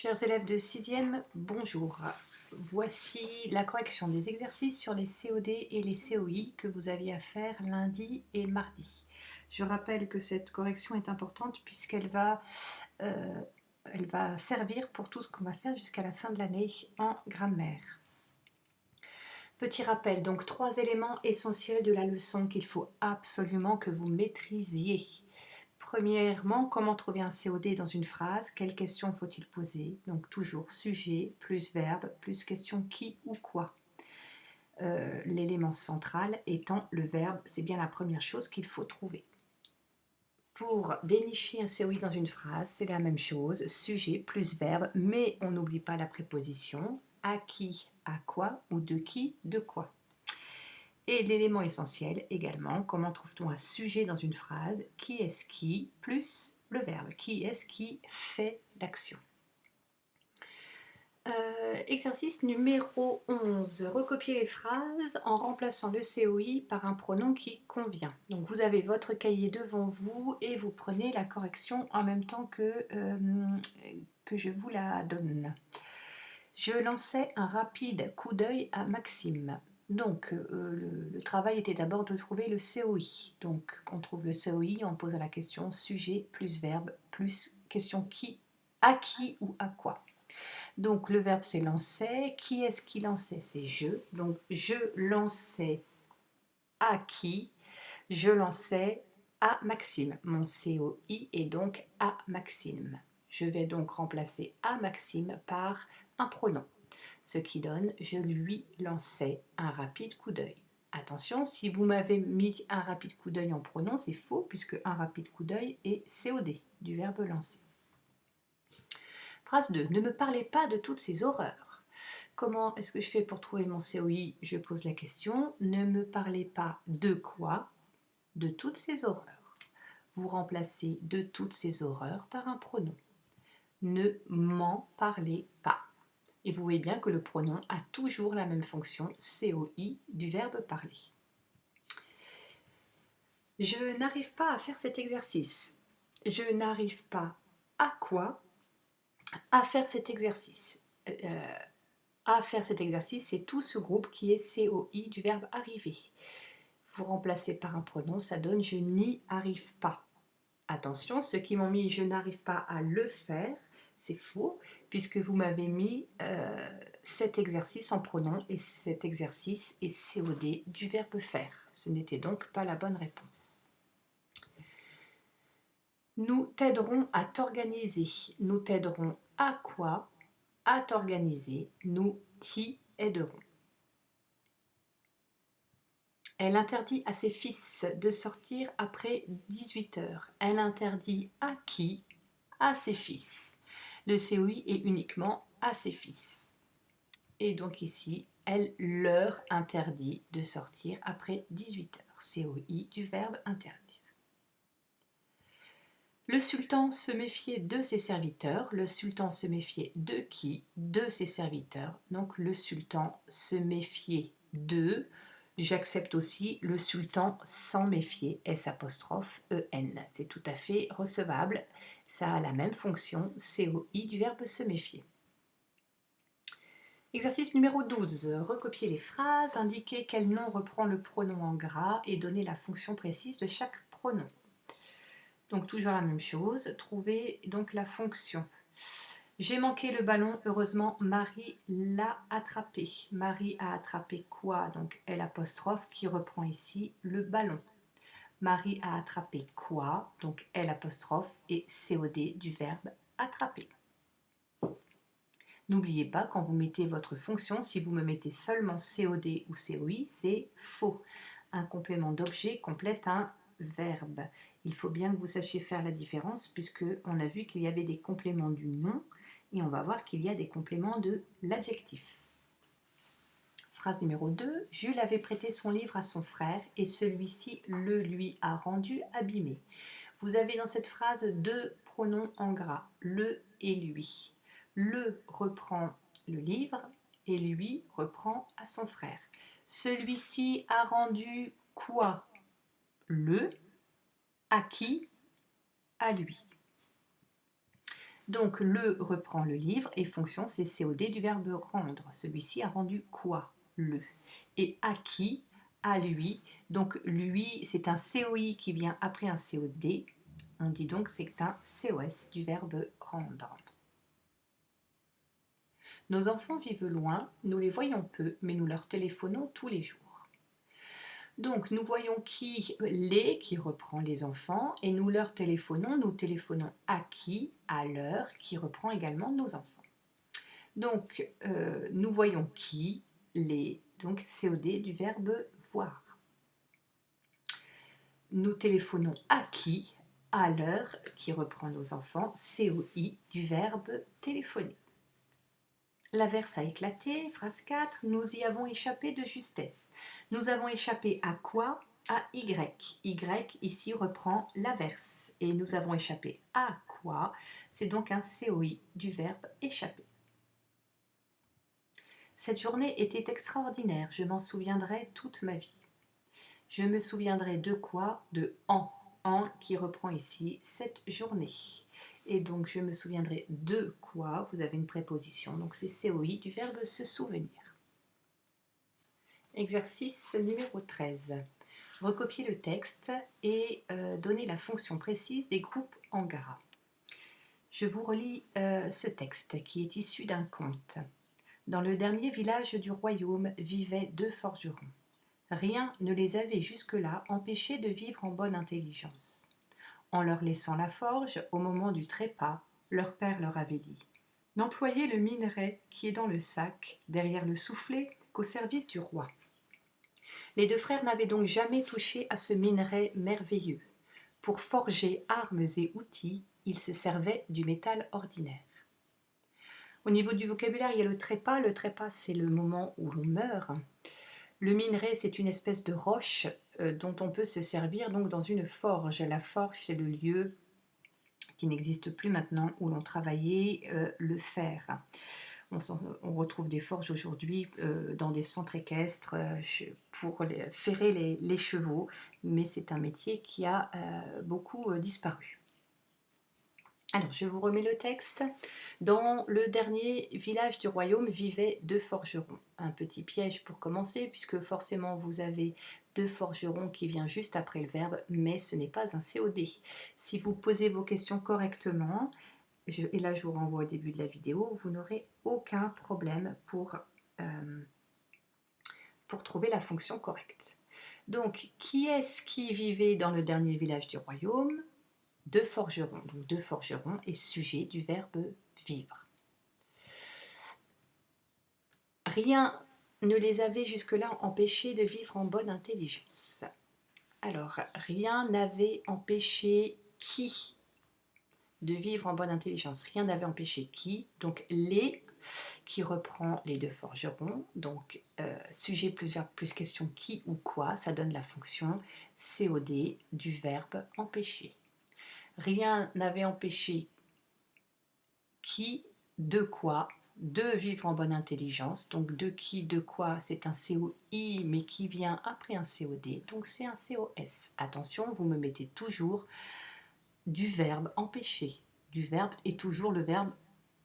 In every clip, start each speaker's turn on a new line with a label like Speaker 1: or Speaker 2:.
Speaker 1: Chers élèves de 6e, bonjour. Voici la correction des exercices sur les COD et les COI que vous aviez à faire lundi et mardi. Je rappelle que cette correction est importante puisqu'elle va, servir pour tout ce qu'on va faire jusqu'à la fin de l'année en grammaire. Petit rappel, donc 3 éléments essentiels de la leçon qu'il faut absolument que vous maîtrisiez. Premièrement, comment trouver un COD dans une phrase? Quelles questions faut-il poser? Donc toujours sujet plus verbe plus question qui ou quoi. L'élément central étant le verbe, c'est bien la première chose qu'il faut trouver. Pour dénicher un COI dans une phrase, c'est la même chose, sujet plus verbe, mais on n'oublie pas la préposition à qui, à quoi ou de qui, de quoi. Et l'élément essentiel également, comment trouve-t-on un sujet dans une phrase? Qui est-ce qui plus le verbe? Qui est-ce qui fait l'action? Exercice numéro 11. Recopier les phrases en remplaçant le COI par un pronom qui convient. Donc vous avez votre cahier devant vous et vous prenez la correction en même temps que je vous la donne. Je lançais un rapide coup d'œil à Maxime. Donc, le travail était d'abord de trouver le COI. Donc, quand on trouve le COI, on pose la question sujet plus verbe plus question qui, à qui ou à quoi. Donc, le verbe c'est lançait. Qui est-ce qui lançait? C'est je. Donc, je lançais à qui? Je lançais à Maxime. Mon COI est donc à Maxime. Je vais donc remplacer à Maxime par un pronom. Ce qui donne je lui lançais un rapide coup d'œil. Attention, si vous m'avez mis un rapide coup d'œil en pronom, c'est faux puisque un rapide coup d'œil est COD du verbe lancer. Phrase 2. Ne me parlez pas de toutes ces horreurs. Comment est-ce que je fais pour trouver mon COI? Je pose la question. Ne me parlez pas de quoi? De toutes ces horreurs. Vous remplacez de toutes ces horreurs par un pronom. Ne m'en parlez pas. Et vous voyez bien que le pronom a toujours la même fonction, COI, du verbe parler. Je n'arrive pas à faire cet exercice. Je n'arrive pas à quoi? À faire cet exercice. À faire cet exercice, c'est tout ce groupe qui est COI du verbe arriver. Vous remplacez par un pronom, ça donne je n'y arrive pas. Attention, ceux qui m'ont mis je n'arrive pas à le faire, c'est faux, puisque vous m'avez mis cet exercice en pronom et cet exercice est COD du verbe faire. Ce n'était donc pas la bonne réponse. Nous t'aiderons à t'organiser. Nous t'aiderons à quoi? À t'organiser. Nous t'y aiderons. Elle interdit à ses fils de sortir après 18 heures. Elle interdit à qui? À ses fils. Le COI est uniquement à ses fils. Et donc ici, elle leur interdit de sortir après 18 heures. COI du verbe interdire. Le sultan se méfiait de ses serviteurs. Le sultan se méfiait de qui? De ses serviteurs. Donc le sultan se méfiait de. J'accepte aussi le sultan s'en méfier. S''EN. C'est tout à fait recevable. Ça a la même fonction, COI du verbe se méfier. Exercice numéro 12. Recopier les phrases, indiquer quel nom reprend le pronom en gras et donner la fonction précise de chaque pronom. Donc toujours la même chose, trouver donc la fonction. J'ai manqué le ballon, heureusement Marie l'a attrapé. Marie a attrapé quoi? Donc L' qui reprend ici le ballon. Marie a attrapé quoi? Donc L' et COD du verbe attraper. N'oubliez pas, quand vous mettez votre fonction, si vous me mettez seulement COD ou COI, c'est faux. Un complément d'objet complète un verbe. Il faut bien que vous sachiez faire la différence puisqu'on a vu qu'il y avait des compléments du nom et on va voir qu'il y a des compléments de l'adjectif. Phrase numéro 2. Jules avait prêté son livre à son frère et celui-ci le lui a rendu abîmé. Vous avez dans cette phrase deux pronoms en gras, le et lui. Le reprend le livre et lui reprend à son frère. Celui-ci a rendu quoi? Le. À qui? À lui. Donc le reprend le livre et fonction c'est COD du verbe rendre. Celui-ci a rendu quoi? Le. Et à qui? À lui. Donc lui c'est un COI qui vient après un COD. On dit donc c'est un COS du verbe rendre. Nos enfants vivent loin, nous les voyons peu, mais nous leur téléphonons tous les jours. Donc nous voyons qui? Les, qui reprend les enfants, et nous leur téléphonons. Nous téléphonons à qui? À l'heure, qui reprend également nos enfants. Donc nous voyons qui? Les, donc COD du verbe voir. Nous téléphonons à qui? À l'heure, qui reprend nos enfants, COI du verbe téléphoner. L'averse a éclaté, phrase 4, nous y avons échappé de justesse. Nous avons échappé à quoi? À Y. Y ici reprend l'averse. Et nous avons échappé à quoi? C'est donc un COI du verbe échapper. Cette journée était extraordinaire, je m'en souviendrai toute ma vie. Je me souviendrai de quoi? De en qui reprend ici cette journée. Et donc je me souviendrai de quoi? Vous avez une préposition, donc c'est COI du verbe se souvenir. Exercice numéro 13. Recopiez le texte et donnez la fonction précise des groupes en gras. Je vous relis ce texte qui est issu d'un conte. Dans le dernier village du royaume vivaient 2 forgerons. Rien ne les avait jusque-là empêchés de vivre en bonne intelligence. En leur laissant la forge, au moment du trépas, leur père leur avait dit « N'employez le minerai qui est dans le sac, derrière le soufflet, qu'au service du roi. » Les 2 frères n'avaient donc jamais touché à ce minerai merveilleux. Pour forger armes et outils, ils se servaient du métal ordinaire. Au niveau du vocabulaire, il y a le trépas. Le trépas, c'est le moment où l'on meurt. Le minerai, c'est une espèce de roche dont on peut se servir donc dans une forge. La forge, c'est le lieu qui n'existe plus maintenant où l'on travaillait le fer. On retrouve des forges aujourd'hui dans des centres équestres pour ferrer les chevaux, mais c'est un métier qui a beaucoup disparu. Alors, je vous remets le texte. Dans le dernier village du royaume vivaient 2 forgerons. Un petit piège pour commencer, puisque forcément vous avez 2 forgerons qui vient juste après le verbe, mais ce n'est pas un COD. Si vous posez vos questions correctement, et là je vous renvoie au début de la vidéo, vous n'aurez aucun problème pour trouver la fonction correcte. Donc, qui est-ce qui vivait dans le dernier village du royaume? 2 forgerons. Donc 2 forgerons est sujet du verbe vivre. Rien ne les avait jusque-là empêchés de vivre en bonne intelligence. Alors, rien n'avait empêché qui de vivre en bonne intelligence? Rien n'avait empêché qui? Donc les qui reprend les 2 forgerons. Donc sujet plus question qui ou quoi, ça donne la fonction COD du verbe empêcher. Rien n'avait empêché qui, de quoi, de vivre en bonne intelligence. Donc de qui, de quoi, c'est un COI, mais qui vient après un COD, donc c'est un COS. Attention, vous me mettez toujours du verbe empêcher. Du verbe et toujours le verbe,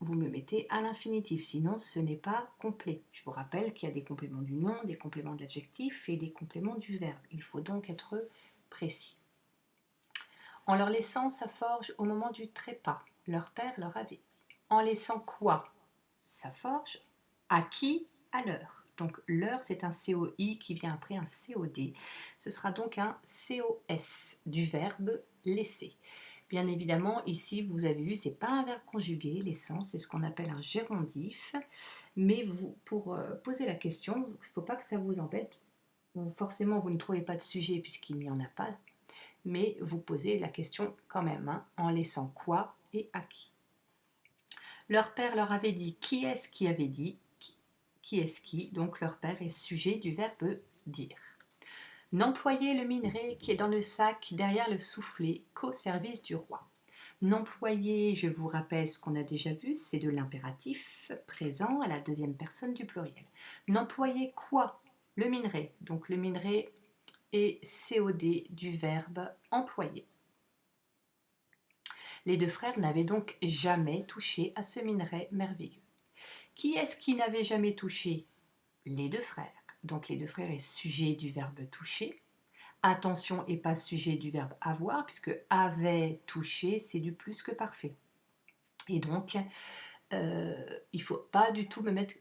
Speaker 1: vous me mettez à l'infinitif, sinon ce n'est pas complet. Je vous rappelle qu'il y a des compléments du nom, des compléments de l'adjectif et des compléments du verbe. Il faut donc être précis. En leur laissant sa forge au moment du trépas, leur père leur avait dit. En laissant quoi? Sa forge. À qui? À l'heure. Donc l'heure, c'est un COI qui vient après un COD. Ce sera donc un COS du verbe laisser. Bien évidemment, ici, vous avez vu, c'est pas un verbe conjugué, laissant, c'est ce qu'on appelle un gérondif. Mais vous, pour poser la question, il ne faut pas que ça vous embête. Forcément, vous ne trouvez pas de sujet puisqu'il n'y en a pas. Mais vous posez la question quand même, hein, en laissant quoi et à qui. Leur père leur avait dit. Qui est-ce qui avait dit? Qui est-ce qui? Donc leur père est sujet du verbe dire. N'employez le minerai qui est dans le sac derrière le soufflet qu'au service du roi. N'employer, je vous rappelle ce qu'on a déjà vu, c'est de l'impératif présent à la 2e personne du pluriel. N'employer quoi? Le minerai. Donc le minerai est COD du verbe employer. Les deux frères n'avaient donc jamais touché à ce minerai merveilleux. Qui est-ce qui n'avait jamais touché? Les deux frères. Donc les deux frères est sujet du verbe toucher. Attention et pas sujet du verbe avoir, puisque avait touché, c'est du plus que parfait. Et donc, il ne faut pas du tout me mettre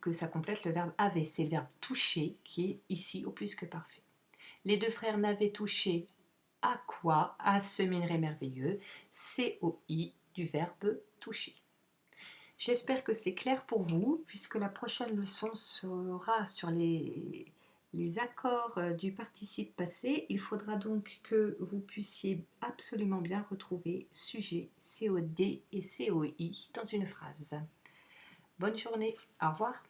Speaker 1: que ça complète le verbe avait. C'est le verbe toucher qui est ici au plus que parfait. Les deux frères n'avaient touché à quoi? À ce minerai merveilleux. COI du verbe toucher. J'espère que c'est clair pour vous, puisque la prochaine leçon sera sur les accords du participe passé. Il faudra donc que vous puissiez absolument bien retrouver sujet, COD et COI dans une phrase. Bonne journée, au revoir.